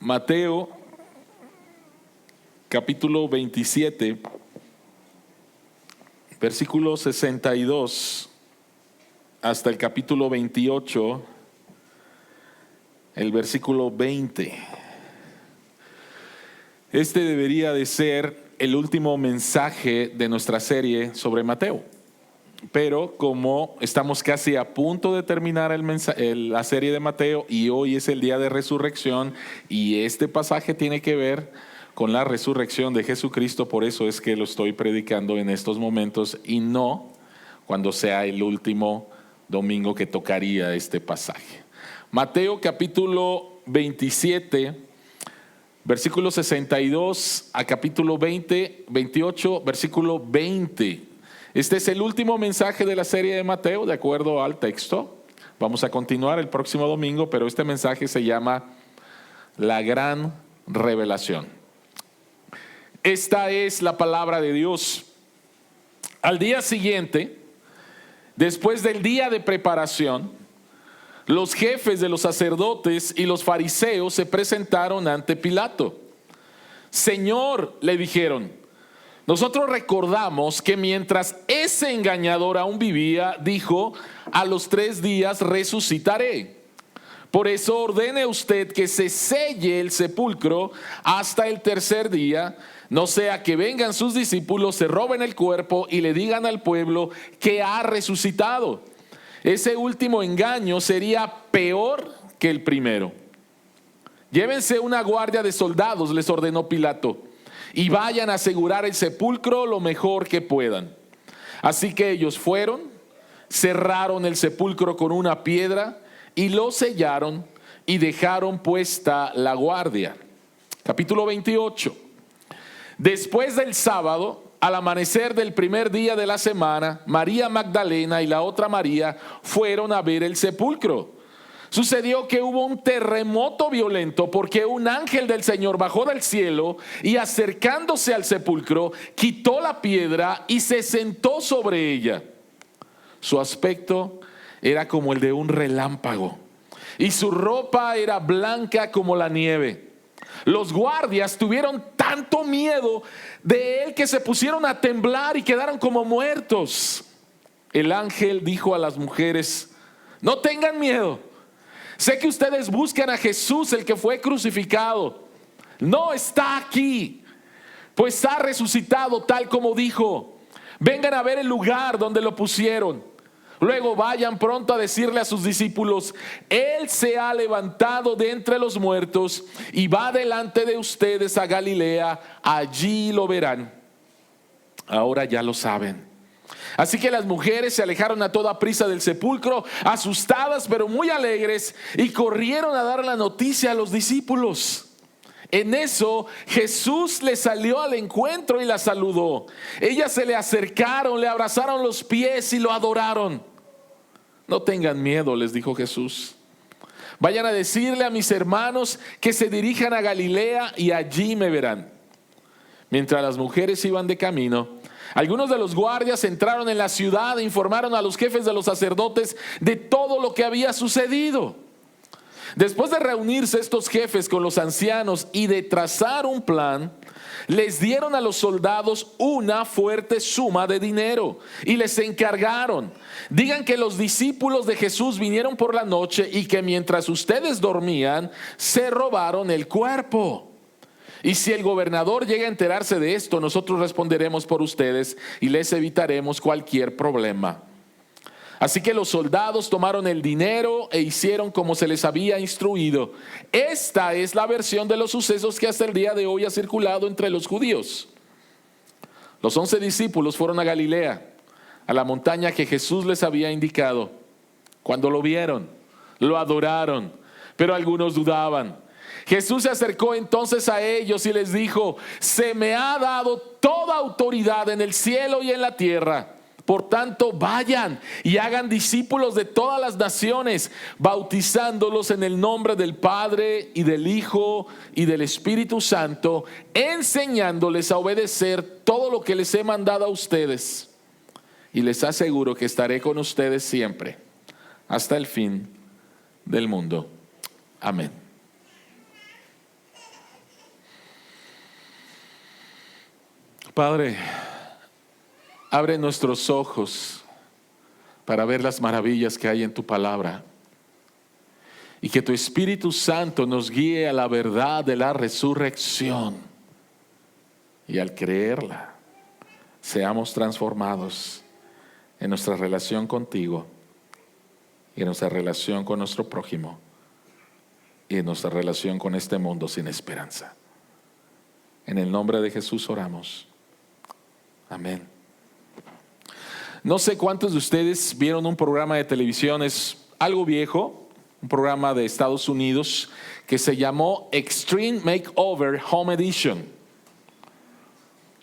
Mateo, capítulo 27, versículo 62, hasta el capítulo 28, el versículo 20. Este debería de ser el último mensaje de nuestra serie sobre Mateo. Pero como estamos casi a punto de terminar la serie de Mateo y hoy es el día de resurrección y este pasaje tiene que ver con la resurrección de Jesucristo, por eso es que lo estoy predicando en estos momentos y no cuando sea el último domingo que tocaría este pasaje. Mateo capítulo 27, versículo 62 a capítulo 28, versículo 20. Este es el último mensaje de la serie de Mateo, de acuerdo al texto. Vamos a continuar el próximo domingo, pero este mensaje se llama La Gran Revelación. Esta es la palabra de Dios. Al día siguiente, después del día de preparación, los jefes de los sacerdotes y los fariseos se presentaron ante Pilato. Señor, le dijeron, nosotros recordamos que mientras ese engañador aún vivía, dijo, a los 3 días resucitaré. Por eso ordene usted que se selle el sepulcro hasta el 3er día, no sea que vengan sus discípulos, se roben el cuerpo y le digan al pueblo que ha resucitado. Ese último engaño sería peor que el primero. Llévense una guardia de soldados, les ordenó Pilato, y vayan a asegurar el sepulcro lo mejor que puedan. Así que ellos fueron, cerraron el sepulcro con una piedra y lo sellaron y dejaron puesta la guardia. Capítulo 28. Después del sábado, al amanecer del primer día de la semana, María Magdalena y la otra María fueron a ver el sepulcro. Sucedió que hubo un terremoto violento porque un ángel del Señor bajó del cielo y acercándose al sepulcro, quitó la piedra y se sentó sobre ella. Su aspecto era como el de un relámpago y su ropa era blanca como la nieve. Los guardias tuvieron tanto miedo de él que se pusieron a temblar y quedaron como muertos. El ángel dijo a las mujeres, no tengan miedo. Sé que ustedes buscan a Jesús, el que fue crucificado. No está aquí, pues ha resucitado tal como dijo. Vengan a ver el lugar donde lo pusieron. Luego vayan pronto a decirle a sus discípulos, Él se ha levantado de entre los muertos y va delante de ustedes a Galilea, allí lo verán. Ahora ya lo saben. Así que las mujeres se alejaron a toda prisa del sepulcro, asustadas pero muy alegres, y corrieron a dar la noticia a los discípulos. En eso Jesús les salió al encuentro y las saludó. Ellas se le acercaron, le abrazaron los pies y lo adoraron. No tengan miedo, les dijo Jesús. Vayan a decirle a mis hermanos que se dirijan a Galilea y allí me verán. Mientras las mujeres iban de camino, algunos de los guardias entraron en la ciudad e informaron a los jefes de los sacerdotes de todo lo que había sucedido. Después de reunirse estos jefes con los ancianos y de trazar un plan, les dieron a los soldados una fuerte suma de dinero y les encargaron: digan que los discípulos de Jesús vinieron por la noche y que mientras ustedes dormían, se robaron el cuerpo. Y si el gobernador llega a enterarse de esto, nosotros responderemos por ustedes y les evitaremos cualquier problema. Así que los soldados tomaron el dinero e hicieron como se les había instruido. Esta es la versión de los sucesos que hasta el día de hoy ha circulado entre los judíos. Los 11 discípulos fueron a Galilea, a la montaña que Jesús les había indicado. Cuando lo vieron, lo adoraron, pero algunos dudaban. Jesús se acercó entonces a ellos y les dijo: se me ha dado toda autoridad en el cielo y en la tierra. Por tanto, vayan y hagan discípulos de todas las naciones, bautizándolos en el nombre del Padre y del Hijo y del Espíritu Santo, enseñándoles a obedecer todo lo que les he mandado a ustedes. Y les aseguro que estaré con ustedes siempre, hasta el fin del mundo. Amén. Padre, abre nuestros ojos para ver las maravillas que hay en tu palabra. Y que tu Espíritu Santo nos guíe a la verdad de la resurrección. Y al creerla, seamos transformados en nuestra relación contigo y en nuestra relación con nuestro prójimo y en nuestra relación con este mundo sin esperanza. En el nombre de Jesús oramos. Amén. No sé cuántos de ustedes vieron un programa de televisión, es algo viejo, un programa de Estados Unidos que se llamó Extreme Makeover Home Edition.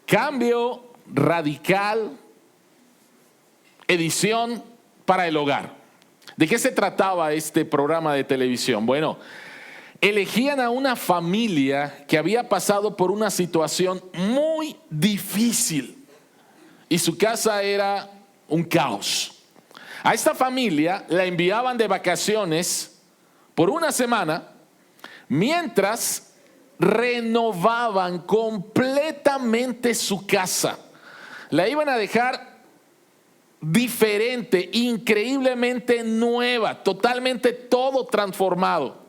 Cambio radical, edición para el hogar. ¿De qué se trataba este programa de televisión? Bueno, elegían a una familia que había pasado por una situación muy difícil y su casa era un caos. A esta familia la enviaban de vacaciones por una semana, mientras renovaban completamente su casa. La iban a dejar diferente, increíblemente nueva, totalmente todo transformado.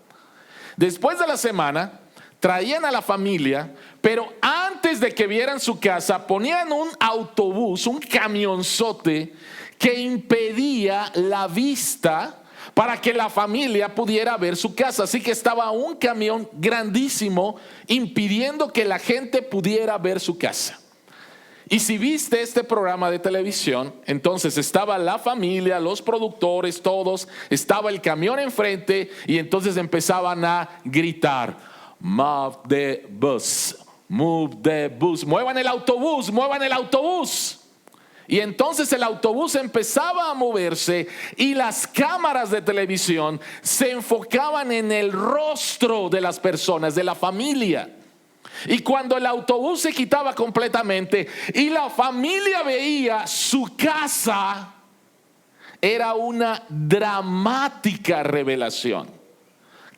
Después de la semana, traían a la familia, pero antes de que vieran su casa, ponían un autobús, un camionzote que impedía la vista para que la familia pudiera ver su casa. Así que estaba un camión grandísimo impidiendo que la gente pudiera ver su casa. Y si viste este programa de televisión, entonces estaba la familia, los productores, todos, estaba el camión enfrente y entonces empezaban a gritar: "Move the bus, move the bus, muevan el autobús, muevan el autobús". Y entonces el autobús empezaba a moverse y las cámaras de televisión se enfocaban en el rostro de las personas, de la familia. Y cuando el autobús se quitaba completamente y la familia veía su casa, era una dramática revelación,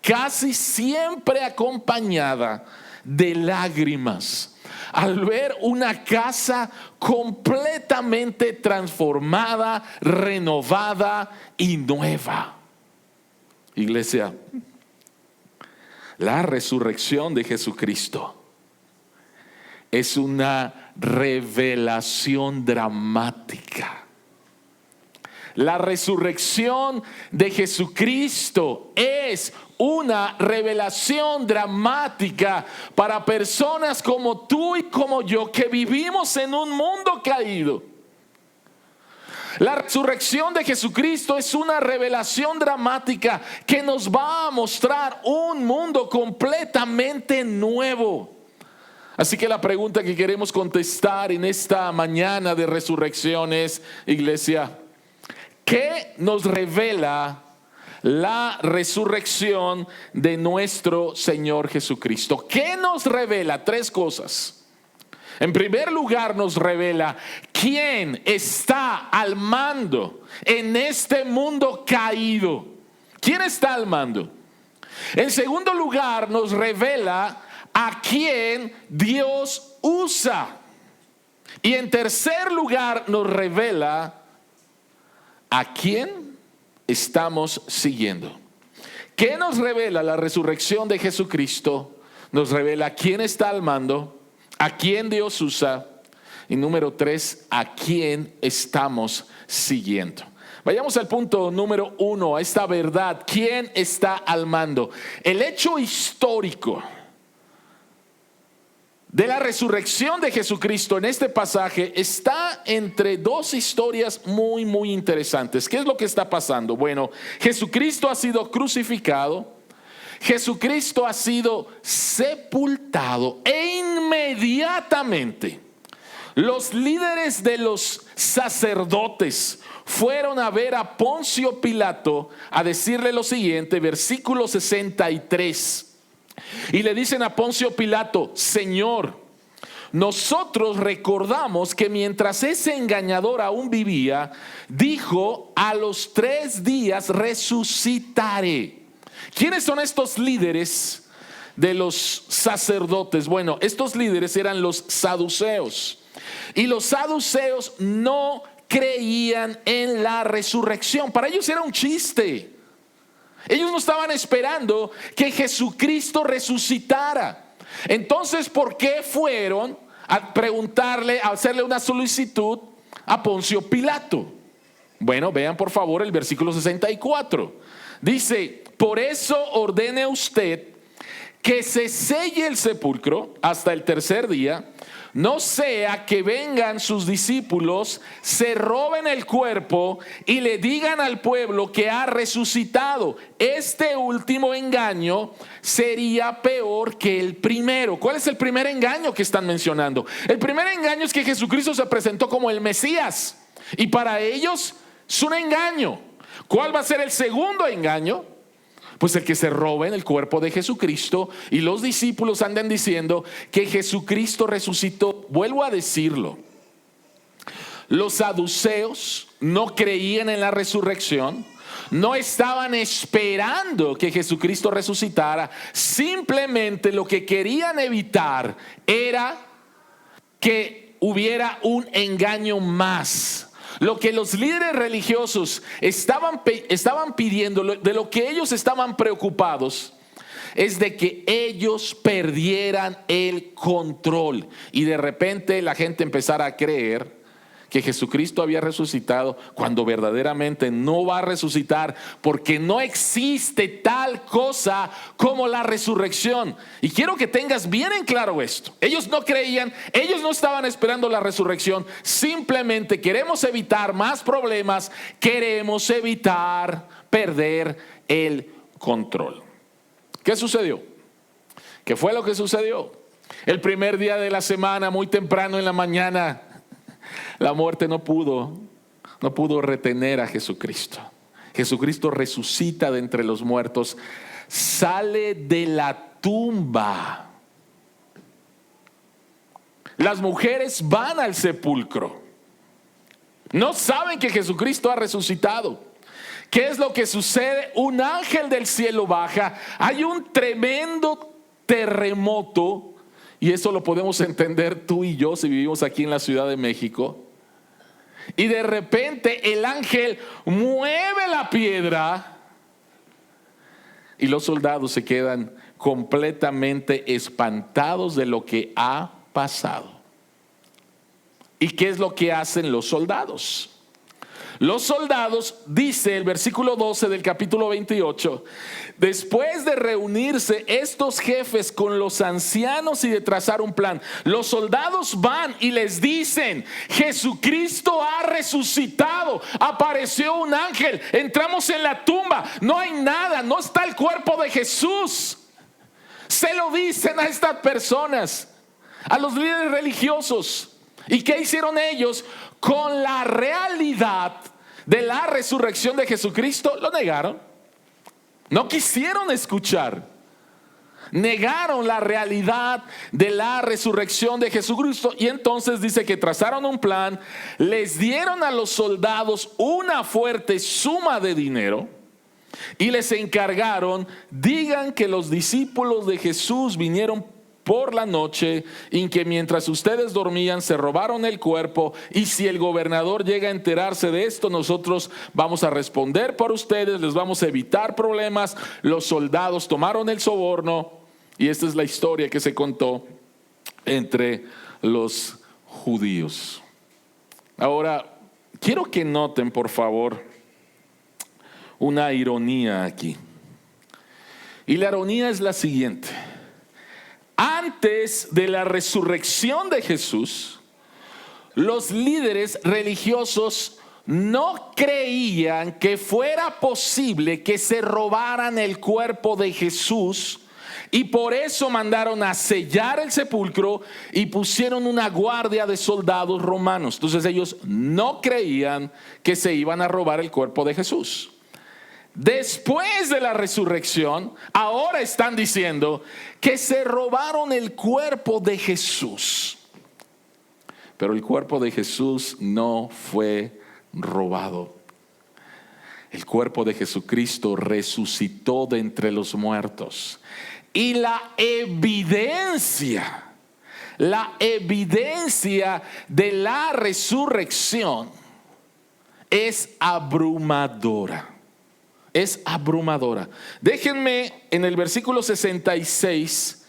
casi siempre acompañada de lágrimas, al ver una casa completamente transformada, renovada y nueva. Iglesia, la resurrección de Jesucristo es una revelación dramática. La resurrección de Jesucristo es una revelación dramática para personas como tú y como yo, que vivimos en un mundo caído. La resurrección de Jesucristo es una revelación dramática que nos va a mostrar un mundo completamente nuevo. Así que la pregunta que queremos contestar en esta mañana de resurrección es, iglesia, ¿qué nos revela la resurrección de nuestro Señor Jesucristo? ¿Qué nos revela? Tres cosas. En primer lugar, nos revela quién está al mando en este mundo caído. ¿Quién está al mando? En segundo lugar, nos revela a quién Dios usa. Y en tercer lugar, nos revela a quién estamos siguiendo. ¿Qué nos revela la resurrección de Jesucristo? Nos revela quién está al mando, a quién Dios usa, y número 3, a quién estamos siguiendo. Vayamos al punto número 1, a esta verdad: ¿quién está al mando? El hecho histórico de la resurrección de Jesucristo en este pasaje está entre dos historias muy, muy interesantes. ¿Qué es lo que está pasando? Bueno, Jesucristo ha sido crucificado, Jesucristo ha sido sepultado e inmediatamente los líderes de los sacerdotes fueron a ver a Poncio Pilato a decirle lo siguiente, versículo 63. Y le dicen a Poncio Pilato: Señor, nosotros recordamos que mientras ese engañador aún vivía, dijo: a los 3 días resucitaré. ¿Quiénes son estos líderes de los sacerdotes. Bueno, estos líderes eran los saduceos. Y los saduceos no creían en la resurrección. Para ellos era un chiste. Ellos no estaban esperando que Jesucristo resucitara. Entonces, ¿por qué fueron a preguntarle, a hacerle una solicitud a Poncio Pilato? Bueno, vean por favor el versículo 64. Dice: por eso ordene usted que se selle el sepulcro hasta el tercer día, no sea que vengan sus discípulos, se roben el cuerpo y le digan al pueblo que ha resucitado. Este último engaño sería peor que el primero. ¿Cuál es el primer engaño que están mencionando? El primer engaño es que Jesucristo se presentó como el Mesías, y para ellos es un engaño. ¿Cuál va a ser el segundo engaño? Pues el que se roben el cuerpo de Jesucristo y los discípulos anden diciendo que Jesucristo resucitó. Vuelvo a decirlo, los saduceos no creían en la resurrección, no estaban esperando que Jesucristo resucitara. Simplemente lo que querían evitar era que hubiera un engaño más. Lo que los líderes religiosos estaban pidiendo, de lo que ellos estaban preocupados, es de que ellos perdieran el control y de repente la gente empezara a creer que Jesucristo había resucitado, cuando verdaderamente no va a resucitar, porque no existe tal cosa como la resurrección. Y quiero que tengas bien en claro esto. Ellos no creían, ellos no estaban esperando la resurrección. Simplemente queremos evitar más problemas, queremos evitar perder el control. ¿Qué sucedió? ¿Qué fue lo que sucedió? El primer día de la semana, muy temprano en la mañana, la muerte no pudo retener a Jesucristo. Jesucristo resucita de entre los muertos, sale de la tumba. Las mujeres van al sepulcro. No saben que Jesucristo ha resucitado. ¿Qué es lo que sucede? Un ángel del cielo baja. Hay un tremendo terremoto. Y eso lo podemos entender tú y yo si vivimos aquí en la Ciudad de México. Y de repente el ángel mueve la piedra y los soldados se quedan completamente espantados de lo que ha pasado. ¿Y qué es lo que hacen los soldados? Los soldados, dice el versículo 12 del capítulo 28, después de reunirse estos jefes con los ancianos y de trazar un plan, los soldados van y les dicen: Jesucristo ha resucitado, apareció un ángel, entramos en la tumba, no hay nada, no está el cuerpo de Jesús. Se lo dicen a estas personas, a los líderes religiosos. ¿Y qué hicieron ellos? Con la realidad de la resurrección de Jesucristo, lo negaron. No quisieron escuchar. Negaron la realidad de la resurrección de Jesucristo. Y entonces dice que trazaron un plan, les dieron a los soldados una fuerte suma de dinero y les encargaron: digan que los discípulos de Jesús vinieron por la noche y que mientras ustedes dormían se robaron el cuerpo, y si el gobernador llega a enterarse de esto, nosotros vamos a responder por ustedes, les vamos a evitar problemas. Los soldados tomaron el soborno y esta es la historia que se contó entre los judíos. Ahora, quiero que noten por favor una ironía aquí, y la ironía es la siguiente. Antes de la resurrección de Jesús, los líderes religiosos no creían que fuera posible que se robaran el cuerpo de Jesús, y por eso mandaron a sellar el sepulcro y pusieron una guardia de soldados romanos. Entonces ellos no creían que se iban a robar el cuerpo de Jesús. Después de la resurrección, ahora están diciendo que se robaron el cuerpo de Jesús. Pero el cuerpo de Jesús no fue robado. El cuerpo de Jesucristo resucitó de entre los muertos. Y la evidencia de la resurrección es abrumadora. Es abrumadora. Déjenme en el versículo 66,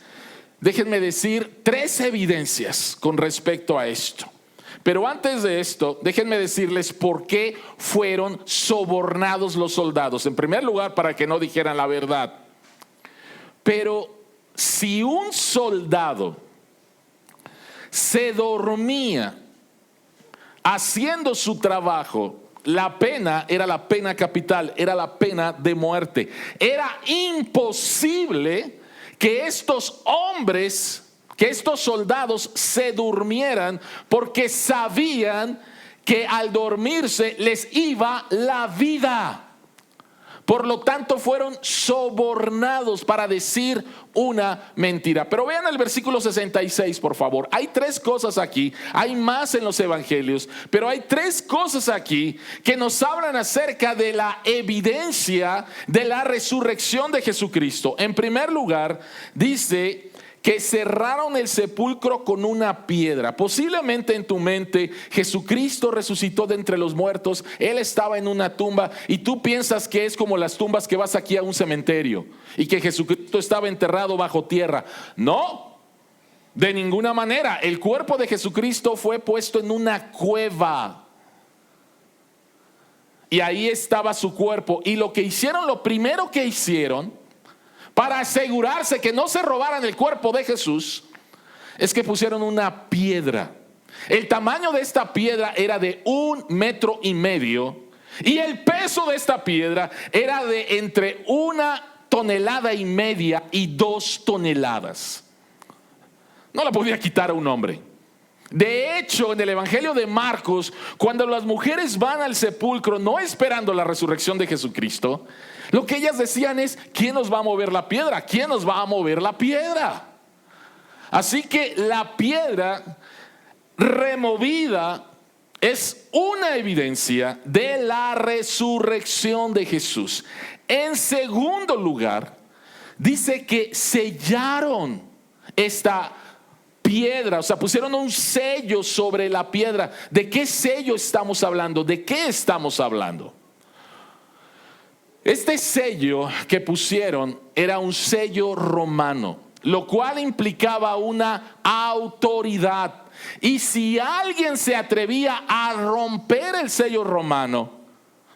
déjenme decir 3 evidencias con respecto a esto. Pero antes de esto, déjenme decirles por qué fueron sobornados los soldados. En primer lugar, para que no dijeran la verdad. Pero si un soldado se dormía haciendo su trabajo, la pena era la pena capital, era la pena de muerte. Era imposible que estos hombres, que estos soldados se durmieran, porque sabían que al dormirse les iba la vida. Por lo tanto, fueron sobornados para decir una mentira. Pero vean el versículo 66, por favor. Hay 3 cosas aquí. Hay más en los evangelios, pero hay 3 cosas aquí que nos hablan acerca de la evidencia de la resurrección de Jesucristo. En primer lugar, dice que cerraron el sepulcro con una piedra. Posiblemente en tu mente, Jesucristo resucitó de entre los muertos, Él estaba en una tumba y tú piensas que es como las tumbas que vas aquí a un cementerio y que Jesucristo estaba enterrado bajo tierra. No, de ninguna manera. El cuerpo de Jesucristo fue puesto en una cueva y ahí estaba su cuerpo. Y lo primero que hicieron para asegurarse que no se robaran el cuerpo de Jesús, es que pusieron una piedra. El tamaño de esta piedra era de 1,5 metros, y el peso de esta piedra era de entre 1,5 toneladas y 2 toneladas. No la podía quitar a un hombre. De hecho, en el Evangelio de Marcos, cuando las mujeres van al sepulcro no esperando la resurrección de Jesucristo, lo que ellas decían es: ¿quién nos va a mover la piedra? ¿Quién nos va a mover la piedra? Así que la piedra removida es una evidencia de la resurrección de Jesús. En segundo lugar, dice que sellaron esta piedra, o sea, pusieron un sello sobre la piedra. ¿De qué sello estamos hablando? ¿De qué estamos hablando? Este sello que pusieron era un sello romano, lo cual implicaba una autoridad. Y si alguien se atrevía a romper el sello romano,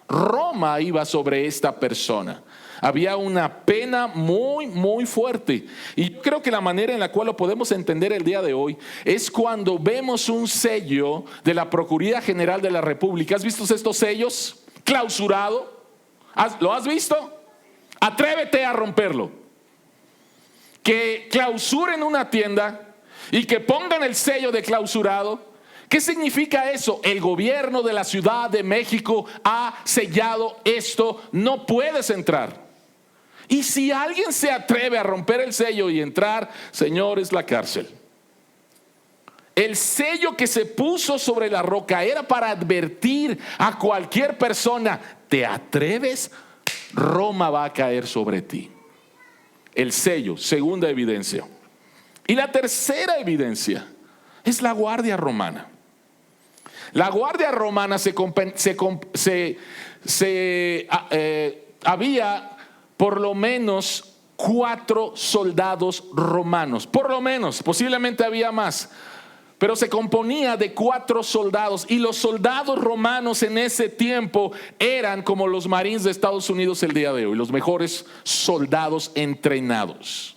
Roma iba sobre esta persona. Había una pena muy, muy fuerte. Y yo creo que la manera en la cual lo podemos entender el día de hoy es cuando vemos un sello de la Procuraduría General de la República. ¿Has visto estos sellos? Clausurado. ¿Lo has visto? Atrévete a romperlo. Que clausuren una tienda y que pongan el sello de clausurado. ¿Qué significa eso? El gobierno de la Ciudad de México ha sellado esto, no puedes entrar. Y si alguien se atreve a romper el sello y entrar, señor, es la cárcel. El sello que se puso sobre la roca era para advertir a cualquier persona: ¿te atreves? Roma va a caer sobre ti. El sello, segunda evidencia. Y la tercera evidencia es la guardia romana. La guardia romana había por lo menos 4 soldados romanos. Por lo menos, posiblemente había más. Pero se componía de 4 soldados. Y los soldados romanos en ese tiempo eran como los Marines de Estados Unidos el día de hoy, los mejores soldados entrenados.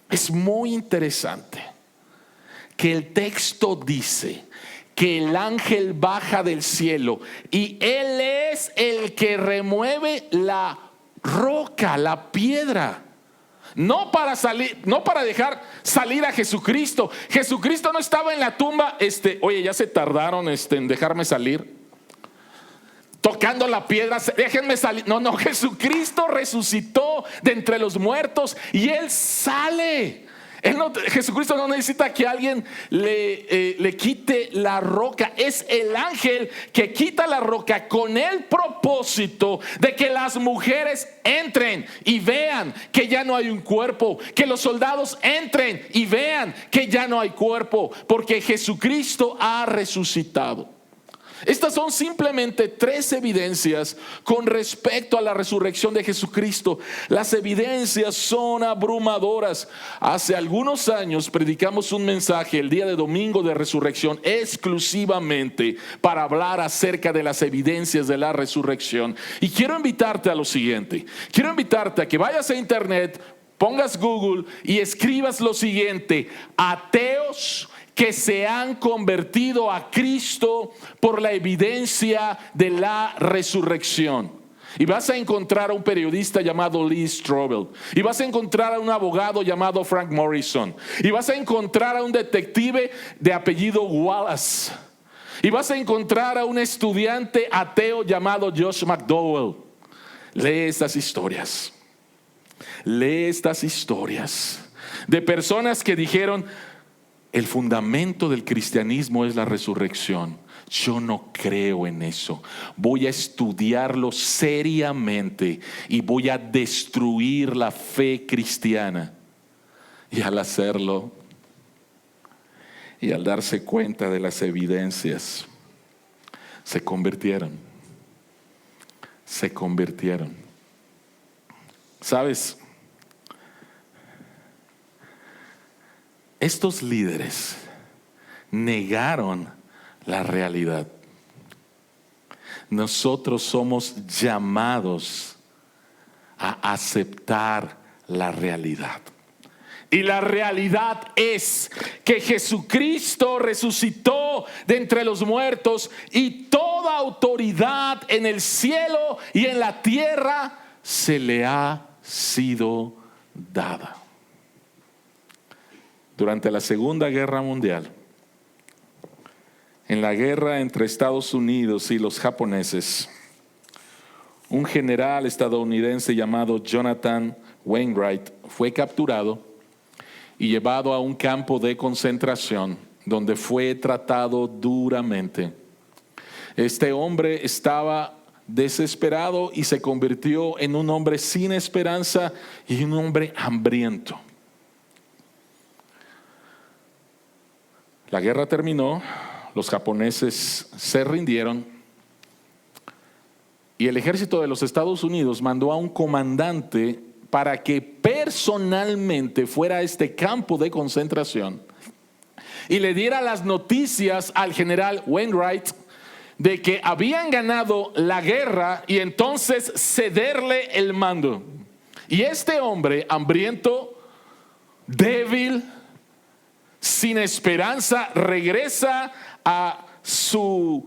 Es muy interesante que el texto dice que el ángel baja del cielo y él es el que remueve la roca, la piedra. No para dejar salir a Jesucristo. Jesucristo no estaba en la tumba. Oye, ya se tardaron en dejarme salir. Tocando la piedra, déjenme salir. No, Jesucristo resucitó de entre los muertos y Él sale. Jesucristo no necesita que alguien le quite la roca. Es el ángel que quita la roca con el propósito de que las mujeres entren y vean que ya no hay un cuerpo, que los soldados entren y vean que ya no hay cuerpo, porque Jesucristo ha resucitado. Estas son simplemente 3 evidencias con respecto a la resurrección de Jesucristo. Las evidencias son abrumadoras. Hace algunos años predicamos un mensaje el día de domingo de resurrección exclusivamente para hablar acerca de las evidencias de la resurrección. Y quiero invitarte a lo siguiente. Quiero invitarte a que vayas a internet, pongas Google y escribas lo siguiente: ateos que se han convertido a Cristo por la evidencia de la resurrección. Y vas a encontrar a un periodista llamado Lee Strobel, y vas a encontrar a un abogado llamado Frank Morrison, y vas a encontrar a un detective de apellido Wallace, y vas a encontrar a un estudiante ateo llamado Josh McDowell. Lee estas historias. Lee estas historias de personas que dijeron: el fundamento del cristianismo es la resurrección. Yo no creo en eso. Voy a estudiarlo seriamente y voy a destruir la fe cristiana. Y al hacerlo, y al darse cuenta de las evidencias, se convirtieron. ¿Sabes? Estos líderes negaron la realidad. Nosotros somos llamados a aceptar la realidad. Y la realidad es que Jesucristo resucitó de entre los muertos, y toda autoridad en el cielo y en la tierra se le ha sido dada. Durante la Segunda Guerra Mundial, en la guerra entre Estados Unidos y los japoneses, un general estadounidense llamado Jonathan Wainwright fue capturado y llevado a un campo de concentración donde fue tratado duramente. Este hombre estaba desesperado y se convirtió en un hombre sin esperanza y un hombre hambriento. La guerra terminó, los japoneses se rindieron y el ejército de los Estados Unidos mandó a un comandante para que personalmente fuera a este campo de concentración y le diera las noticias al general Wainwright de que habían ganado la guerra y entonces cederle el mando. Y este hombre hambriento, débil, sin esperanza, regresa a sus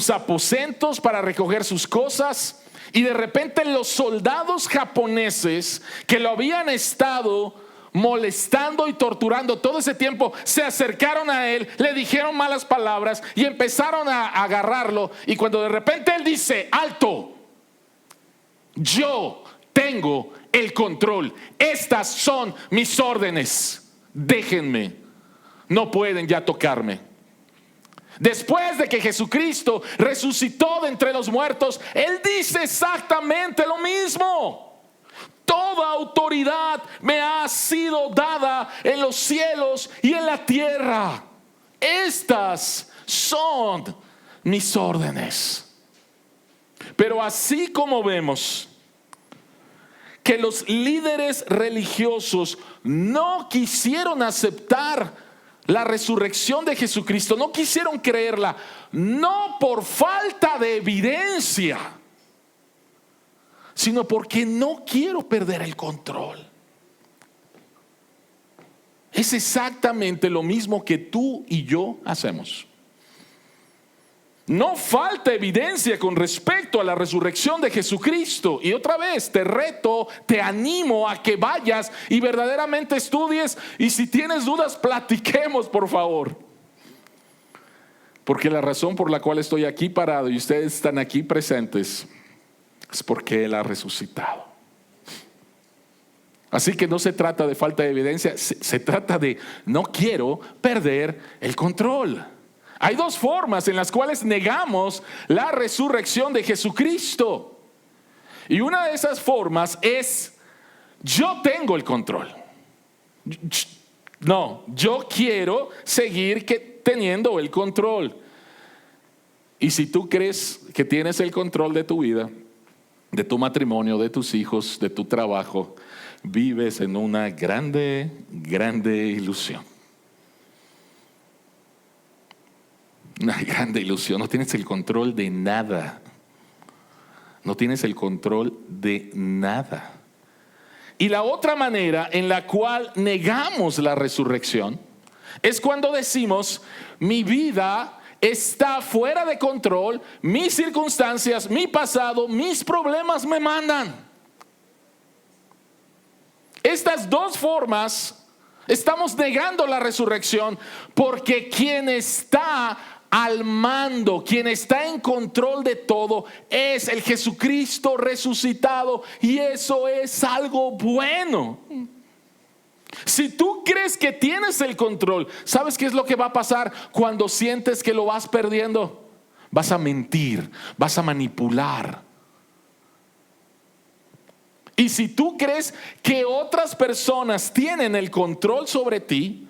aposentos para recoger sus cosas, y de repente los soldados japoneses que lo habían estado molestando y torturando todo ese tiempo se acercaron a él, le dijeron malas palabras y empezaron a agarrarlo. Y cuando de repente él dice: alto, yo tengo el control, estas son mis órdenes, déjenme, no pueden ya tocarme. Después de que Jesucristo resucitó de entre los muertos, Él dice exactamente lo mismo: toda autoridad me ha sido dada en los cielos y en la tierra. Estas son mis órdenes. Pero así como vemos que los líderes religiosos no quisieron aceptar la resurrección de Jesucristo, no quisieron creerla, no por falta de evidencia, sino porque no quiero perder el control. Es exactamente lo mismo que tú y yo hacemos. No falta evidencia con respecto a la resurrección de Jesucristo. Y otra vez te reto, te animo a que vayas y verdaderamente estudies. Y si tienes dudas, platiquemos, por favor. Porque la razón por la cual estoy aquí parado y ustedes están aquí presentes es porque Él ha resucitado. Así que no se trata de falta de evidencia, se trata de no quiero perder el control. Hay dos formas en las cuales negamos la resurrección de Jesucristo. Y una de esas formas es: yo tengo el control. No, yo quiero seguir teniendo el control. Y si tú crees que tienes el control de tu vida, de tu matrimonio, de tus hijos, de tu trabajo, vives en una grande ilusión. Una grande ilusión. No tienes el control de nada. No tienes el control de nada. Y la otra manera en la cual negamos la resurrección es cuando decimos: mi vida está fuera de control, mis circunstancias, mi pasado, mis problemas me mandan. Estas dos formas estamos negando la resurrección, porque quien está al mando, quien está en control de todo, es el Jesucristo resucitado, y eso es algo bueno. Si tú crees que tienes el control, ¿sabes qué es lo que va a pasar cuando sientes que lo vas perdiendo? Vas a mentir, vas a manipular. Y si tú crees que otras personas tienen el control sobre ti,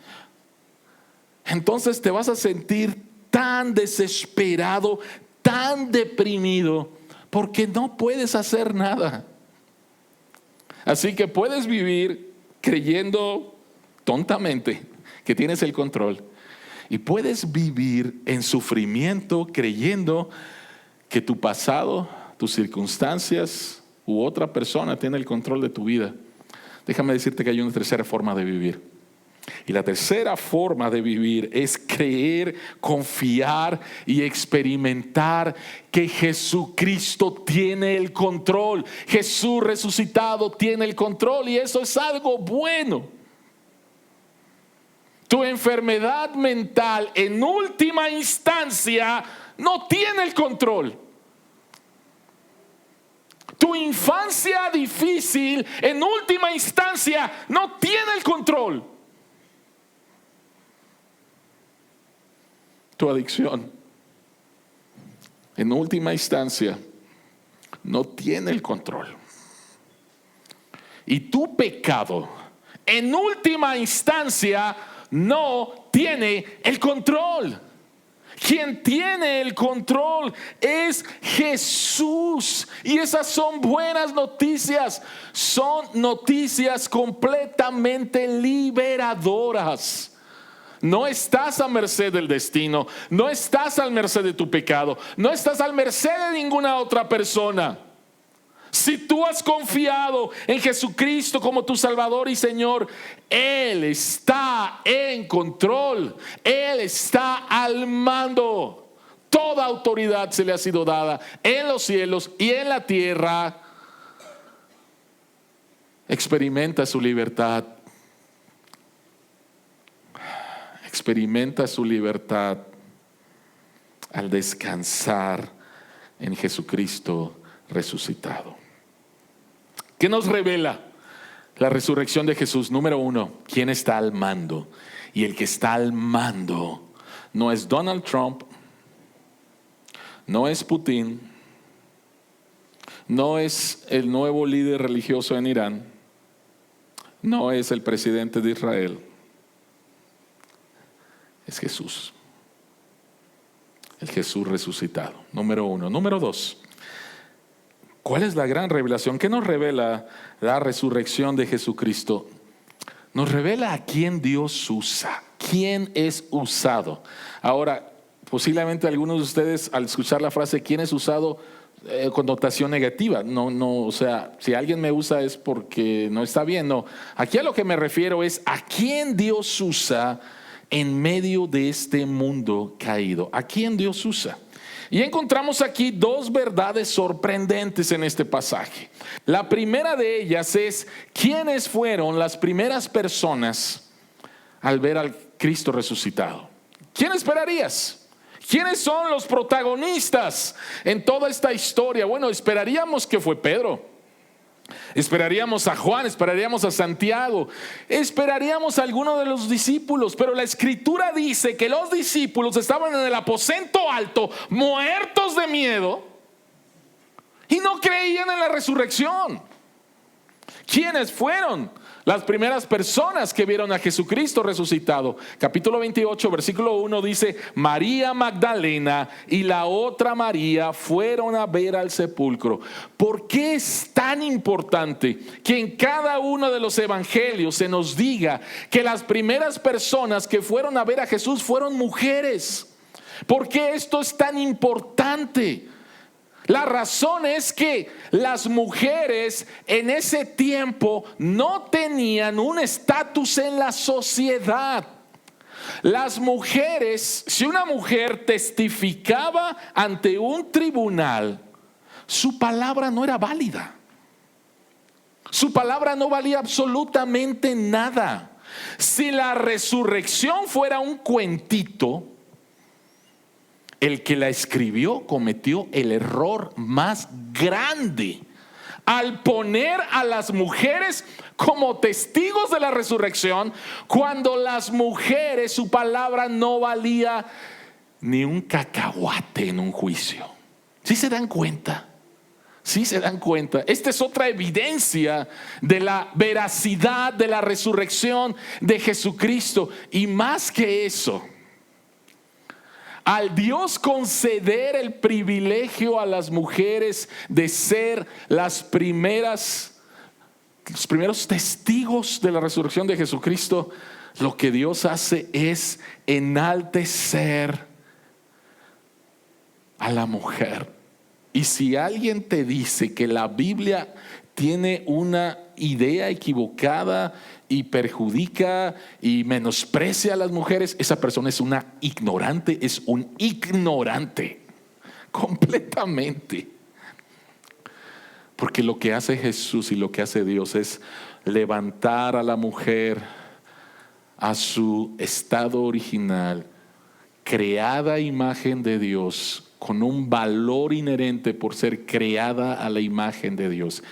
entonces te vas a sentir tan desesperado, tan deprimido, porque no puedes hacer nada. Así que puedes vivir creyendo tontamente que tienes el control, y puedes vivir en sufrimiento creyendo que tu pasado, tus circunstancias u otra persona tiene el control de tu vida. Déjame decirte que hay una tercera forma de vivir. Y la tercera forma de vivir es creer, confiar y experimentar que Jesucristo tiene el control. Jesús resucitado tiene el control, y eso es algo bueno. Tu enfermedad mental en última instancia no tiene el control. Tu infancia difícil en última instancia no tiene el control. Tu adicción en última instancia no tiene el control. Y tu pecado en última instancia no tiene el control. Quien tiene el control es Jesús. Y esas son buenas noticias. Son noticias completamente liberadoras. No estás a merced del destino. No estás a merced de tu pecado. No estás a merced de ninguna otra persona. Si tú has confiado en Jesucristo como tu Salvador y Señor, Él está en control. Él está al mando. Toda autoridad se le ha sido dada en los cielos y en la tierra. Experimenta su libertad. Experimenta su libertad al descansar en Jesucristo resucitado. ¿Qué nos revela la resurrección de Jesús? Número uno, ¿quién está al mando? Y el que está al mando no es Donald Trump, no es Putin, no es el nuevo líder religioso en Irán, no es el presidente de Israel, es Jesús, el Jesús resucitado. Número uno. Número dos, ¿cuál es la gran revelación? ¿Qué nos revela la resurrección de Jesucristo? Nos revela a quién Dios usa, quién es usado. Ahora, posiblemente algunos de ustedes, al escuchar la frase "quién es usado", connotación negativa. No, o sea, si alguien me usa es porque no está bien. No, aquí a lo que me refiero es a quién Dios usa en medio de este mundo caído. ¿A quién Dios usa? Y encontramos aquí dos verdades sorprendentes en este pasaje. La primera de ellas es: ¿quiénes fueron las primeras personas al ver al Cristo resucitado? ¿Quién esperarías? ¿Quiénes son los protagonistas en toda esta historia? Bueno, esperaríamos que fue Pedro. Esperaríamos a Juan, esperaríamos a Santiago, esperaríamos a alguno de los discípulos, pero la Escritura dice que los discípulos estaban en el aposento alto, muertos de miedo, y no creían en la resurrección. ¿Quiénes fueron las primeras personas que vieron a Jesucristo resucitado? Capítulo 28, versículo 1 dice: María Magdalena y la otra María fueron a ver al sepulcro. ¿Por qué es tan importante que en cada uno de los evangelios se nos diga que las primeras personas que fueron a ver a Jesús fueron mujeres? ¿Por qué esto es tan importante? La razón es que las mujeres en ese tiempo no tenían un estatus en la sociedad. Las mujeres, si una mujer testificaba ante un tribunal, su palabra no era válida. Su palabra no valía absolutamente nada. Si la resurrección fuera un cuentito, el que la escribió cometió el error más grande al poner a las mujeres como testigos de la resurrección, cuando las mujeres, su palabra no valía ni un cacahuate en un juicio. ¿Sí se dan cuenta? ¿Sí se dan cuenta? Esta es otra evidencia de la veracidad de la resurrección de Jesucristo. Y más que eso, al Dios conceder el privilegio a las mujeres de ser los primeros testigos de la resurrección de Jesucristo, lo que Dios hace es enaltecer a la mujer. Y si alguien te dice que la Biblia tiene una idea equivocada y perjudica y menosprecia a las mujeres, esa persona es una ignorante, es un ignorante completamente. Porque lo que hace Jesús y lo que hace Dios es levantar a la mujer a su estado original, creada a imagen de Dios, con un valor inherente por ser creada a la imagen de Dios.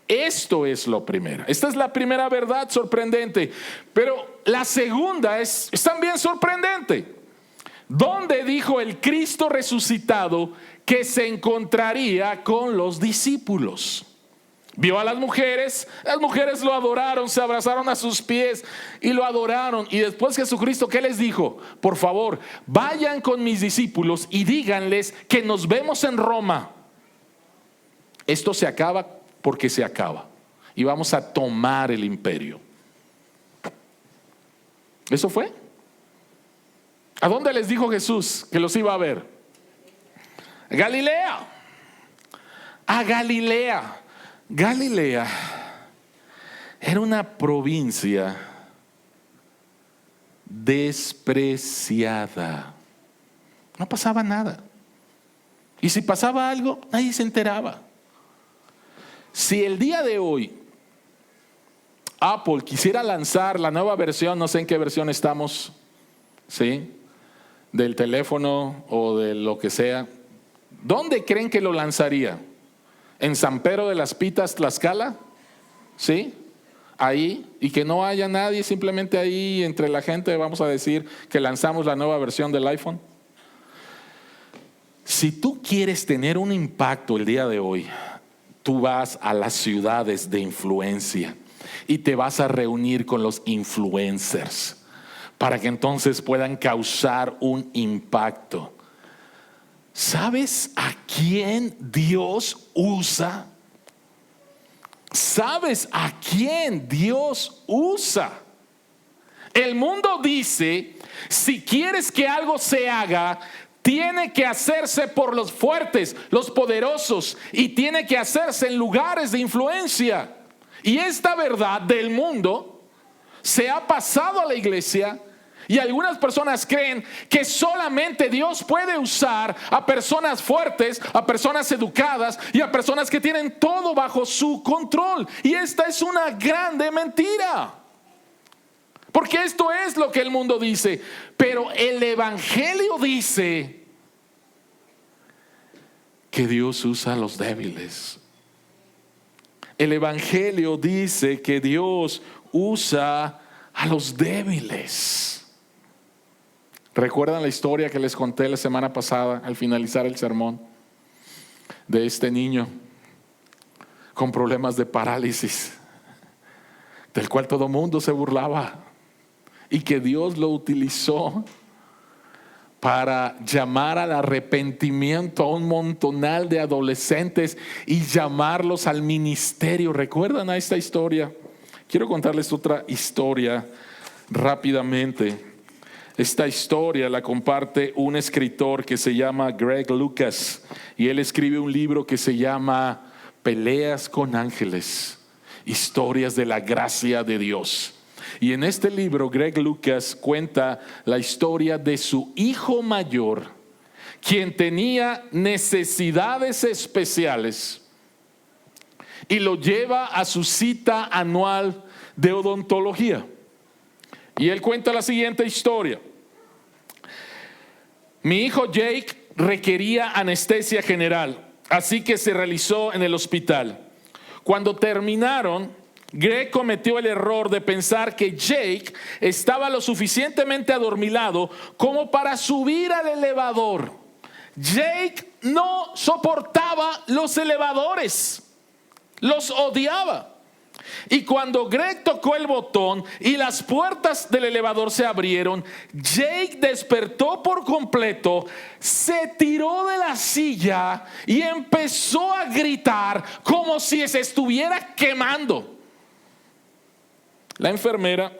Esto es lo primero. Esta es la primera verdad sorprendente. Pero la segunda es también sorprendente. ¿Dónde dijo el Cristo resucitado que se encontraría con los discípulos? Vio a las mujeres lo adoraron, se abrazaron a sus pies y lo adoraron. Y después Jesucristo, ¿qué les dijo? Por favor, vayan con mis discípulos y díganles que nos vemos en Roma. Esto se acaba porque se acaba y vamos a tomar el imperio. ¿Eso fue? ¿A dónde les dijo Jesús que los iba a ver? Galilea. A Galilea. Galilea era una provincia despreciada. No pasaba nada. Y si pasaba algo, nadie se enteraba. Si el día de hoy Apple quisiera lanzar la nueva versión, no sé en qué versión estamos, ¿sí?, del teléfono o de lo que sea, ¿dónde creen que lo lanzaría? ¿En San Pedro de las Pitas, Tlaxcala? ¿Sí? Ahí, y que no haya nadie, simplemente ahí entre la gente vamos a decir que lanzamos la nueva versión del iPhone. Si tú quieres tener un impacto el día de hoy, tú vas a las ciudades de influencia y te vas a reunir con los influencers para que entonces puedan causar un impacto. ¿Sabes a quién Dios usa? ¿Sabes a quién Dios usa? El mundo dice, si quieres que algo se haga, tiene que hacerse por los fuertes, los poderosos, y tiene que hacerse en lugares de influencia. Y esta verdad del mundo se ha pasado a la iglesia, y algunas personas creen que solamente Dios puede usar a personas fuertes, a personas educadas y a personas que tienen todo bajo su control. Y esta es una grande mentira. Porque esto es lo que el mundo dice. Pero el Evangelio dice que Dios usa a los débiles. el Evangelio dice que Dios usa a los débiles. ¿Recuerdan la historia que les conté la semana pasada al finalizar el sermón? De este niño con problemas de parálisis, del cual todo mundo se burlaba, y que Dios lo utilizó para llamar al arrepentimiento a un montonal de adolescentes y llamarlos al ministerio. ¿Recuerdan a esta historia? Quiero contarles otra historia rápidamente. Esta historia la comparte un escritor que se llama Greg Lucas, y él escribe un libro que se llama Peleas con Ángeles, historias de la gracia de Dios. Y en este libro Greg Lucas cuenta la historia de su hijo mayor, quien tenía necesidades especiales, y lo lleva a su cita anual de odontología. Y él cuenta la siguiente historia. Mi hijo Jake requería anestesia general, así que se realizó en el hospital. Cuando terminaron, Greg cometió el error de pensar que Jake estaba lo suficientemente adormilado como para subir al elevador. Jake no soportaba los elevadores, los odiaba. Y cuando Greg tocó el botón y las puertas del elevador se abrieron, Jake despertó por completo, se tiró de la silla y empezó a gritar como si se estuviera quemando. La enfermera,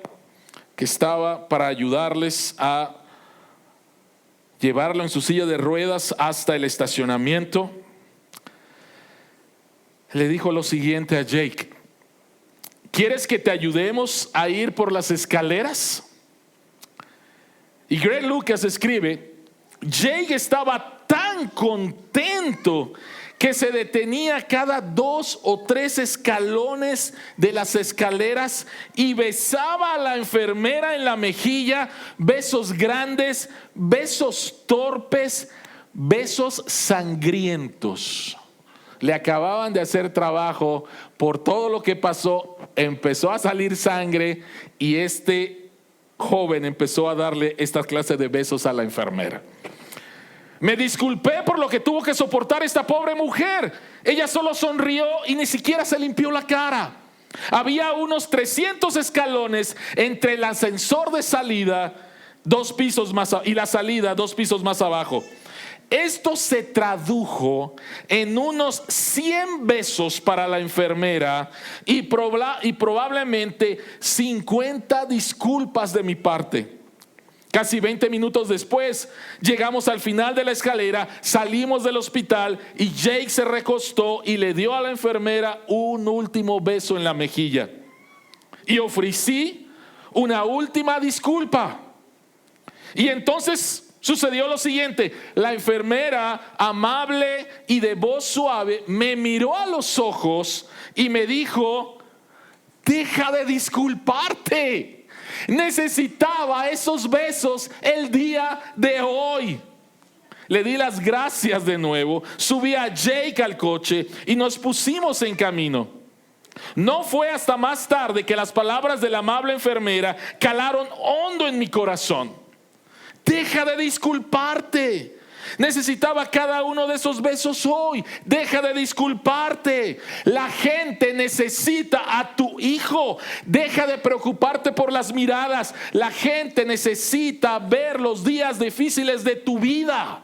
que estaba para ayudarles a llevarlo en su silla de ruedas hasta el estacionamiento, le dijo lo siguiente a Jake: ¿quieres que te ayudemos a ir por las escaleras? Y Greg Lucas escribe: Jake estaba tan contento que se detenía cada 2 o 3 escalones de las escaleras y besaba a la enfermera en la mejilla, besos grandes, besos torpes, besos sangrientos. Le acababan de hacer trabajo por todo lo que pasó, empezó a salir sangre y este joven empezó a darle esta clase de besos a la enfermera. Me disculpé por lo que tuvo que soportar esta pobre mujer. Ella solo sonrió y ni siquiera se limpió la cara. Había unos 300 escalones entre el ascensor de salida 2 pisos más y la salida 2 pisos más abajo. Esto se tradujo en unos 100 besos para la enfermera y probablemente 50 disculpas de mi parte. Casi 20 minutos después, llegamos al final de la escalera, salimos del hospital y Jake se recostó y le dio a la enfermera un último beso en la mejilla. Y ofrecí una última disculpa. Y entonces sucedió lo siguiente: la enfermera, amable y de voz suave, me miró a los ojos y me dijo: deja de disculparte. Necesitaba esos besos el día de hoy. Le di las gracias de nuevo, subí a Jake al coche y nos pusimos en camino. No fue hasta más tarde que las palabras de la amable enfermera calaron hondo en mi corazón. Deja de disculparte. Necesitaba cada uno de esos besos hoy. Deja de disculparte. La gente necesita a tu hijo. Deja de preocuparte por las miradas. La gente necesita ver los días difíciles de tu vida.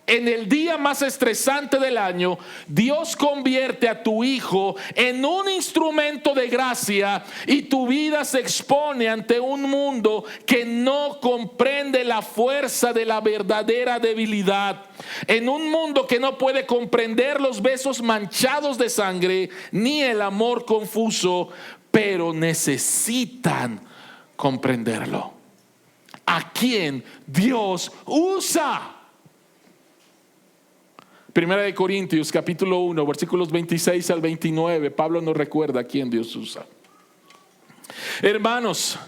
En el día más estresante del año, Dios convierte a tu hijo en un instrumento de gracia y tu vida se expone ante un mundo que no comprende la fuerza de la verdadera debilidad. En un mundo que no puede comprender los besos manchados de sangre ni el amor confuso, pero necesitan comprenderlo. ¿A quién Dios usa? Primera de Corintios capítulo 1 versículos 26 al 29, Pablo nos recuerda a quién Dios usa. Hermanos,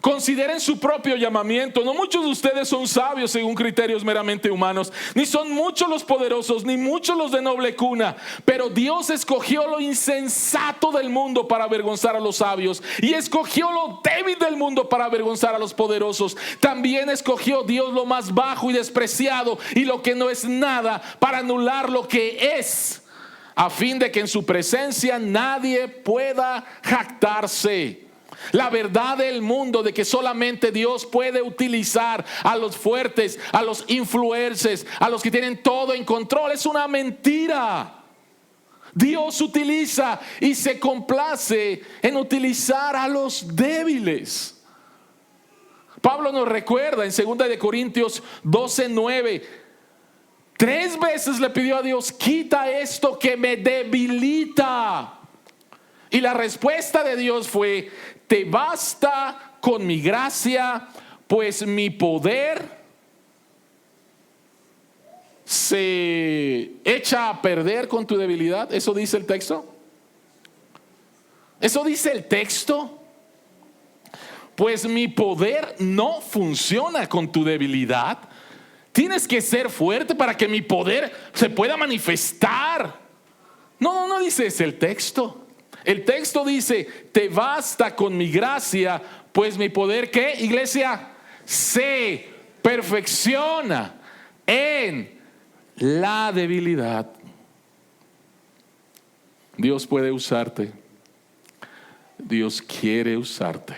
Consideren su propio llamamiento. No muchos de ustedes son sabios según criterios meramente humanos, ni son muchos los poderosos, ni muchos los de noble cuna. Pero Dios escogió lo insensato del mundo para avergonzar a los sabios, y escogió lo débil del mundo para avergonzar a los poderosos. También escogió Dios lo más bajo y despreciado, y lo que no es nada, para anular lo que es, a fin de que en su presencia nadie pueda jactarse. La verdad del mundo de que solamente Dios puede utilizar a los fuertes, a los influencers, a los que tienen todo en control, es una mentira. Dios utiliza y se complace en utilizar a los débiles. Pablo nos recuerda en 2 Corintios 12:9. 3 veces le pidió a Dios: quita esto que me debilita. Y la respuesta de Dios fue: te basta con mi gracia, pues mi poder se echa a perder con tu debilidad. ¿Eso dice el texto? ¿Eso dice el texto? Pues mi poder no funciona con tu debilidad. Tienes que ser fuerte para que mi poder se pueda manifestar. No dice ese el texto. El texto dice: te basta con mi gracia, pues mi poder, ¿qué, iglesia? Se perfecciona en la debilidad. Dios puede usarte. Dios quiere usarte.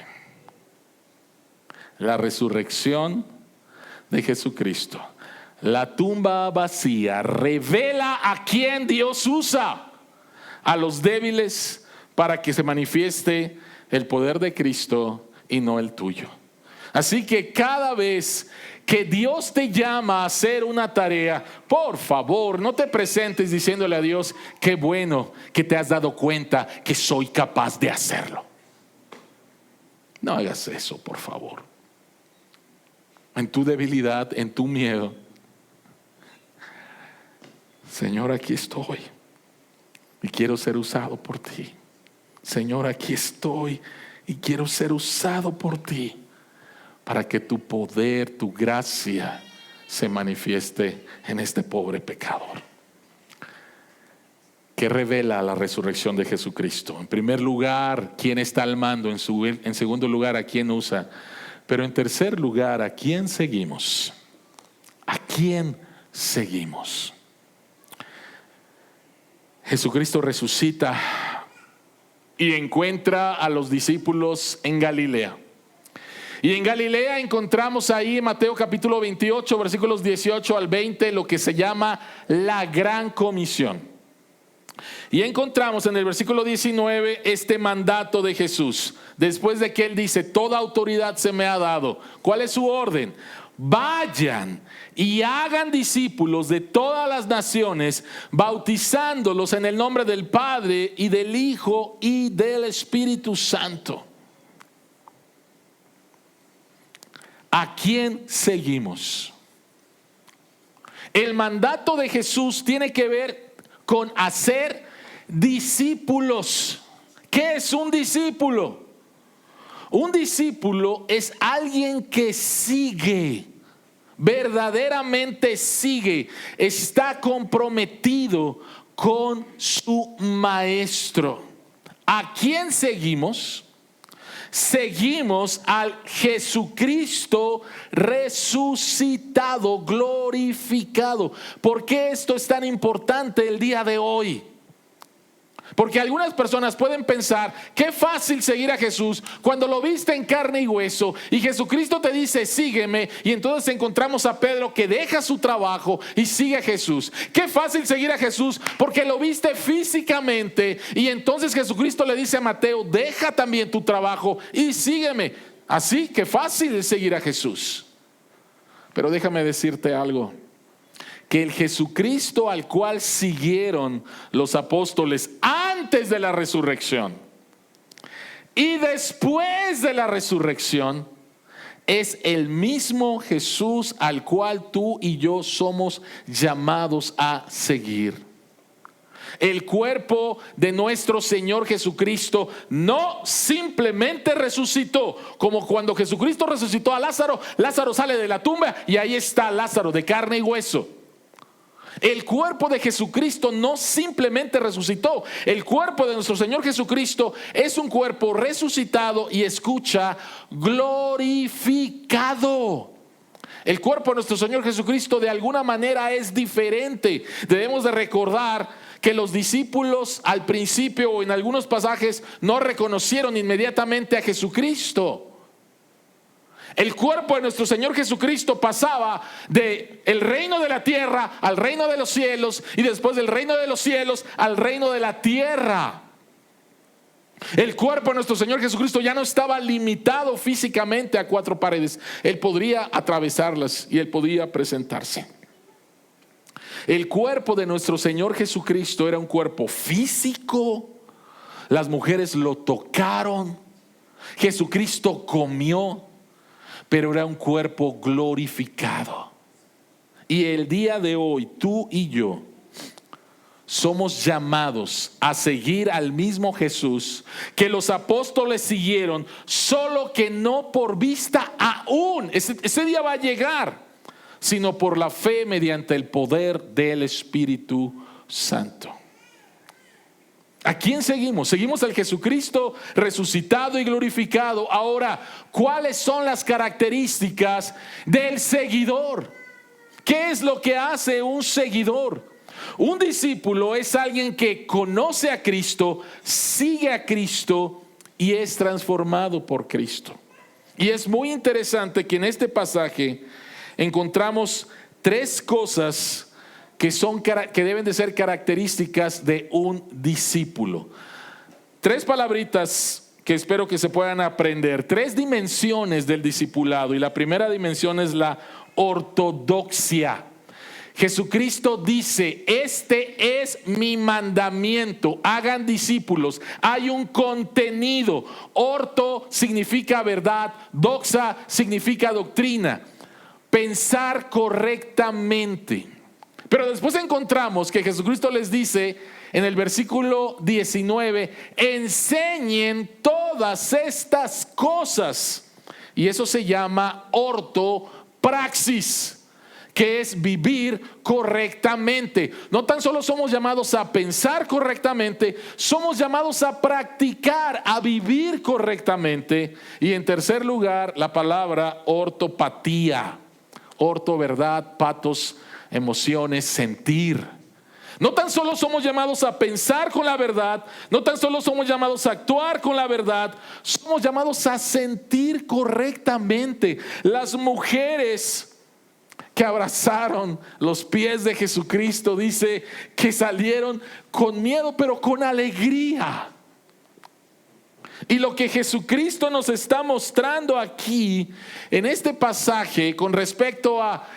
La resurrección de Jesucristo, la tumba vacía, revela a quién Dios usa: a los débiles, para que se manifieste el poder de Cristo y no el tuyo. Así que cada vez que Dios te llama a hacer una tarea, por favor, no te presentes diciéndole a Dios: qué bueno que te has dado cuenta que soy capaz de hacerlo. No hagas eso, por favor. En tu debilidad, en tu miedo: Señor, aquí estoy y quiero ser usado por ti. Señor, aquí estoy y quiero ser usado por ti, para que tu poder, tu gracia se manifieste en este pobre pecador. ¿Qué revela la resurrección de Jesucristo? En primer lugar, ¿quién está al mando? En segundo lugar, ¿a quién usa? Pero en tercer lugar, ¿a quién seguimos? ¿A quién seguimos? Jesucristo resucita y encuentra a los discípulos en Galilea. Y en Galilea encontramos ahí en Mateo capítulo 28, versículos 18 al 20, lo que se llama la Gran Comisión. Y encontramos en el versículo 19 este mandato de Jesús. Después de que Él dice: toda autoridad se me ha dado. ¿Cuál es su orden? Vayan y hagan discípulos de todas las naciones, bautizándolos en el nombre del Padre y del Hijo y del Espíritu Santo. ¿A quién seguimos? El mandato de Jesús tiene que ver con hacer discípulos. ¿Qué es un discípulo? Un discípulo es alguien que sigue, verdaderamente sigue, está comprometido con su maestro. ¿A quién seguimos? Seguimos al Jesucristo resucitado, glorificado. ¿Por qué esto es tan importante el día de hoy? Porque algunas personas pueden pensar: qué fácil seguir a Jesús cuando lo viste en carne y hueso, y Jesucristo te dice: sígueme. Y entonces encontramos a Pedro que deja su trabajo y sigue a Jesús. Qué fácil seguir a Jesús porque lo viste físicamente, y entonces Jesucristo le dice a Mateo: deja también tu trabajo y sígueme. Así que fácil es seguir a Jesús. Pero déjame decirte algo: que el Jesucristo al cual siguieron los apóstoles antes de la resurrección y después de la resurrección es el mismo Jesús al cual tú y yo somos llamados a seguir. El cuerpo de nuestro Señor Jesucristo no simplemente resucitó, como cuando Jesucristo resucitó a Lázaro. Lázaro sale de la tumba y ahí está Lázaro de carne y hueso. El cuerpo de Jesucristo no simplemente resucitó. El cuerpo de nuestro Señor Jesucristo es un cuerpo resucitado y, escucha, glorificado. El cuerpo de nuestro Señor Jesucristo de alguna manera es diferente. Debemos de recordar que los discípulos al principio o en algunos pasajes no reconocieron inmediatamente a Jesucristo. El cuerpo de nuestro Señor Jesucristo pasaba del reino de la tierra al reino de los cielos, y después del reino de los cielos al reino de la tierra. El cuerpo de nuestro Señor Jesucristo ya no estaba limitado físicamente a 4 paredes. Él podría atravesarlas y Él podía presentarse. El cuerpo de nuestro Señor Jesucristo era un cuerpo físico. Las mujeres lo tocaron. Jesucristo comió, pero era un cuerpo glorificado. Y el día de hoy, tú y yo somos llamados a seguir al mismo Jesús que los apóstoles siguieron, solo que no por vista aún. Ese día va a llegar, sino por la fe mediante el poder del Espíritu Santo. ¿A quién seguimos? Seguimos al Jesucristo resucitado y glorificado. Ahora, ¿cuáles son las características del seguidor? ¿Qué es lo que hace un seguidor? Un discípulo es alguien que conoce a Cristo, sigue a Cristo y es transformado por Cristo. Y es muy interesante que en este pasaje encontramos 3 cosas que deben de ser características de un discípulo. 3 palabritas que espero que se puedan aprender. 3 dimensiones del discipulado. Y la primera dimensión es la ortodoxia. Jesucristo dice: este es mi mandamiento, hagan discípulos. Hay un contenido. Orto significa verdad, doxa significa doctrina, pensar correctamente. Pero después encontramos que Jesucristo les dice en el versículo 19: enseñen todas estas cosas. Y eso se llama ortopraxis, que es vivir correctamente. No tan solo somos llamados a pensar correctamente, somos llamados a practicar, a vivir correctamente. Y en tercer lugar, la palabra ortopatía. Orto, verdad, patos, emociones, sentir. No tan solo somos llamados a pensar con la verdad, no tan solo somos llamados a actuar con la verdad, somos llamados a sentir correctamente. Las mujeres que abrazaron los pies de Jesucristo, dice que salieron con miedo, pero con alegría. Y lo que Jesucristo nos está mostrando aquí en este pasaje con respecto a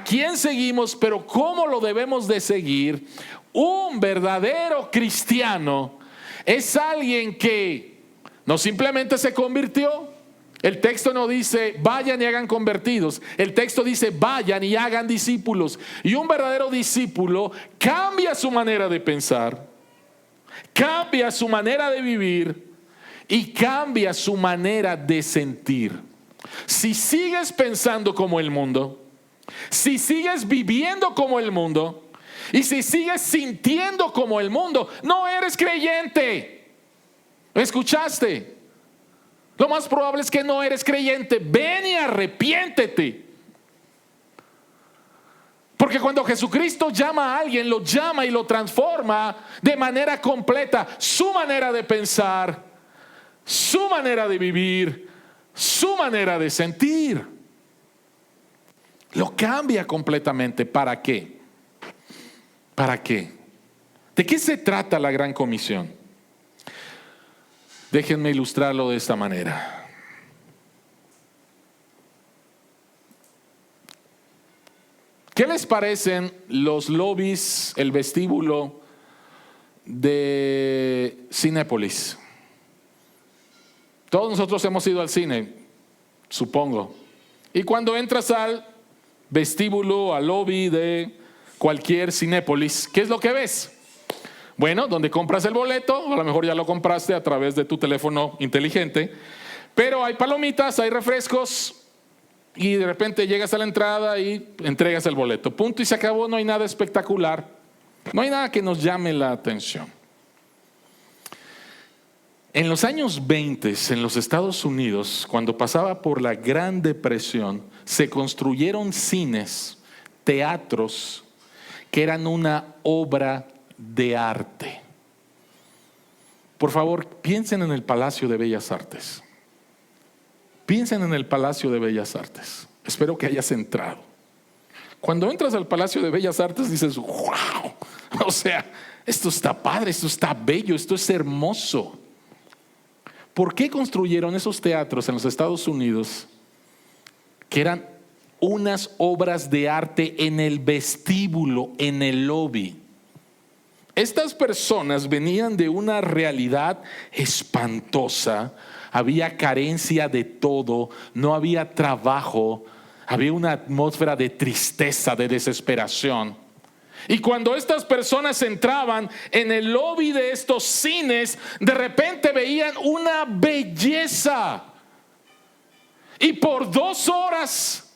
quién seguimos, pero cómo lo debemos de seguir. Un verdadero cristiano es alguien que no simplemente se convirtió. El texto no dice vayan y hagan convertidos. El texto dice vayan y hagan discípulos. Y un verdadero discípulo cambia su manera de pensar, cambia su manera de vivir y cambia su manera de sentir. Si sigues pensando como el mundo, si sigues viviendo como el mundo y si sigues sintiendo como el mundo, no eres creyente. ¿Escuchaste? Lo más probable es que no eres creyente. Ven y arrepiéntete. Porque cuando Jesucristo llama a alguien, lo llama y lo transforma de manera completa. Su manera de pensar, su manera de vivir, su manera de sentir. Lo cambia completamente. ¿Para qué? ¿Para qué? ¿De qué se trata la Gran Comisión? Déjenme ilustrarlo de esta manera. ¿Qué les parecen los lobbies, el vestíbulo de Cinépolis? Todos nosotros hemos ido al cine, supongo. Y cuando entras al vestíbulo, al lobby de cualquier Cinépolis, ¿qué es lo que ves? Bueno, donde compras el boleto, a lo mejor ya lo compraste a través de tu teléfono inteligente, pero hay palomitas, hay refrescos y de repente llegas a la entrada y entregas el boleto. Punto y se acabó, no hay nada espectacular, no hay nada que nos llame la atención. En los años 20 en los Estados Unidos, cuando pasaba por la Gran Depresión, se construyeron cines, teatros que eran una obra de arte. Por favor, piensen en el Palacio de Bellas Artes. Piensen en el Palacio de Bellas Artes. Espero que hayas entrado. Cuando entras al Palacio de Bellas Artes dices, wow, o sea, esto está padre, esto está bello, esto es hermoso. ¿Por qué construyeron esos teatros en los Estados Unidos que eran unas obras de arte en el vestíbulo, en el lobby? Estas personas venían de una realidad espantosa. Había carencia de todo, no había trabajo, había una atmósfera de tristeza, de desesperación. Y cuando estas personas entraban en el lobby de estos cines, de repente veían una belleza. Y por 2 horas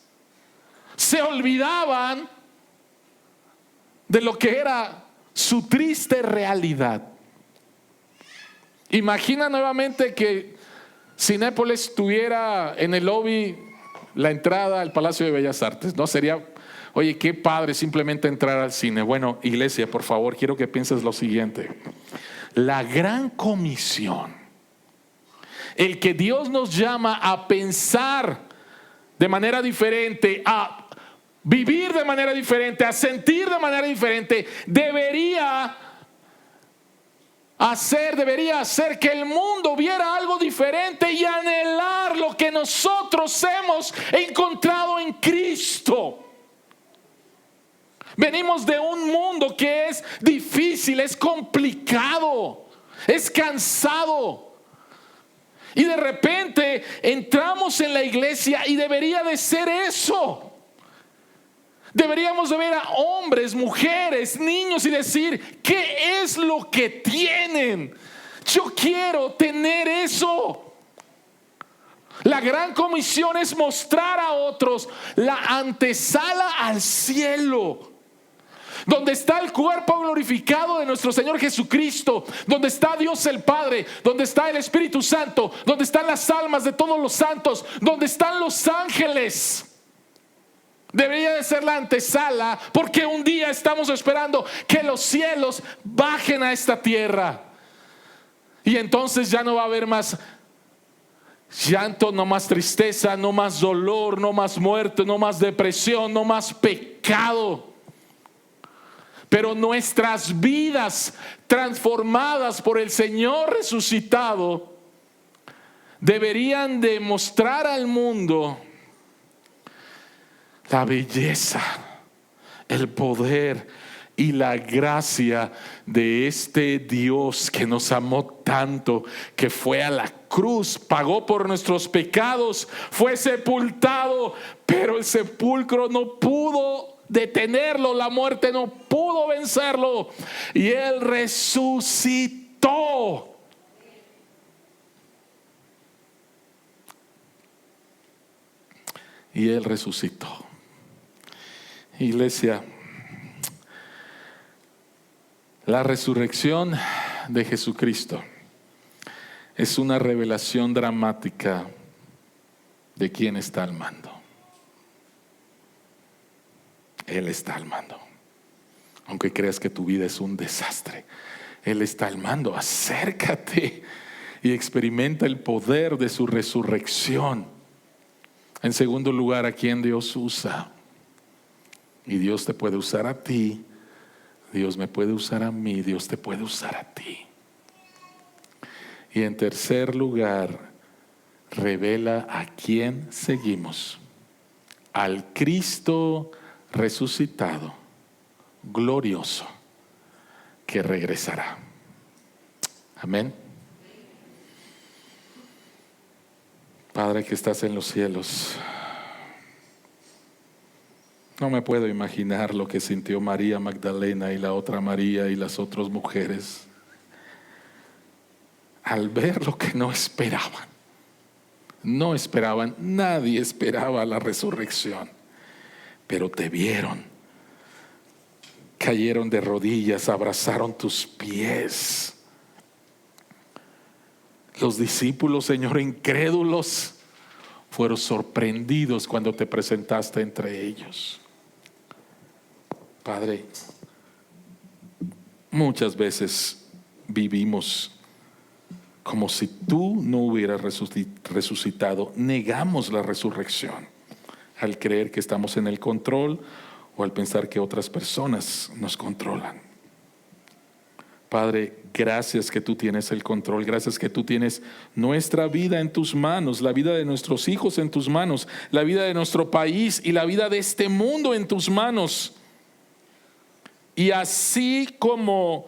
se olvidaban de lo que era su triste realidad. Imagina nuevamente que Cinépolis tuviera en el lobby la entrada al Palacio de Bellas Artes, ¿no? Sería, oye, qué padre simplemente entrar al cine. Bueno, iglesia, por favor, quiero que pienses lo siguiente. La gran comisión, el que Dios nos llama a pensar de manera diferente, a vivir de manera diferente, a sentir de manera diferente, debería hacer que el mundo viera algo diferente y anhelar lo que nosotros hemos encontrado en Cristo. Venimos de un mundo que es difícil, es complicado, es cansado. Y de repente entramos en la iglesia y debería de ser eso. Deberíamos de ver a hombres, mujeres, niños y decir, ¿qué es lo que tienen? Yo quiero tener eso. La gran comisión es mostrar a otros la antesala al cielo, donde está el cuerpo glorificado de nuestro Señor Jesucristo, donde está Dios el Padre, donde está el Espíritu Santo, donde están las almas de todos los santos, donde están los ángeles. Debería de ser la antesala, porque un día estamos esperando que los cielos bajen a esta tierra. Y entonces ya no va a haber más llanto, no más tristeza, no más dolor, no más muerte, no más depresión, no más pecado. Pero nuestras vidas transformadas por el Señor resucitado deberían demostrar al mundo la belleza, el poder y la gracia de este Dios que nos amó tanto, que fue a la cruz, pagó por nuestros pecados, fue sepultado, pero el sepulcro no pudo detenerlo, la muerte no pudo vencerlo, y Él resucitó. Y Él resucitó. Iglesia, la resurrección de Jesucristo es una revelación dramática de quién está al mando. Él está al mando. Aunque creas que tu vida es un desastre, Él está al mando. Acércate y experimenta el poder de su resurrección. En segundo lugar, ¿a quién Dios usa? Y Dios te puede usar a ti, Dios me puede usar a mí, Dios te puede usar a ti. Y en tercer lugar, revela a quién seguimos. Al Cristo resucitado, glorioso, que regresará. Amén. Padre que estás en los cielos, No me puedo imaginar lo que sintió María Magdalena y la otra María y las otras mujeres al ver lo que no esperaban. No esperaban, nadie esperaba la resurrección, pero te vieron, cayeron de rodillas, abrazaron tus pies. Los discípulos, Señor, incrédulos, fueron sorprendidos cuando te presentaste entre ellos. Padre, muchas veces vivimos como si tú no hubieras resucitado. Negamos la resurrección al creer que estamos en el control o al pensar que otras personas nos controlan. Padre, gracias que tú tienes el control, gracias que tú tienes nuestra vida en tus manos, la vida de nuestros hijos en tus manos, la vida de nuestro país y la vida de este mundo en tus manos. Y así como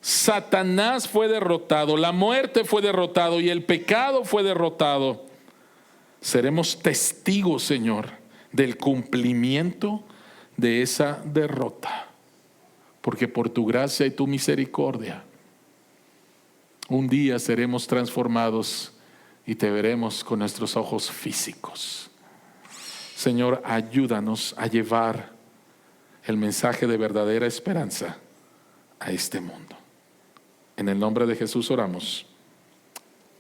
Satanás fue derrotado, la muerte fue derrotado y el pecado fue derrotado, seremos testigos, Señor, del cumplimiento de esa derrota. Porque por tu gracia y tu misericordia, un día seremos transformados y te veremos con nuestros ojos físicos. Señor, ayúdanos a llevar el mensaje de verdadera esperanza a este mundo. En el nombre de Jesús oramos.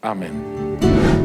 Amén.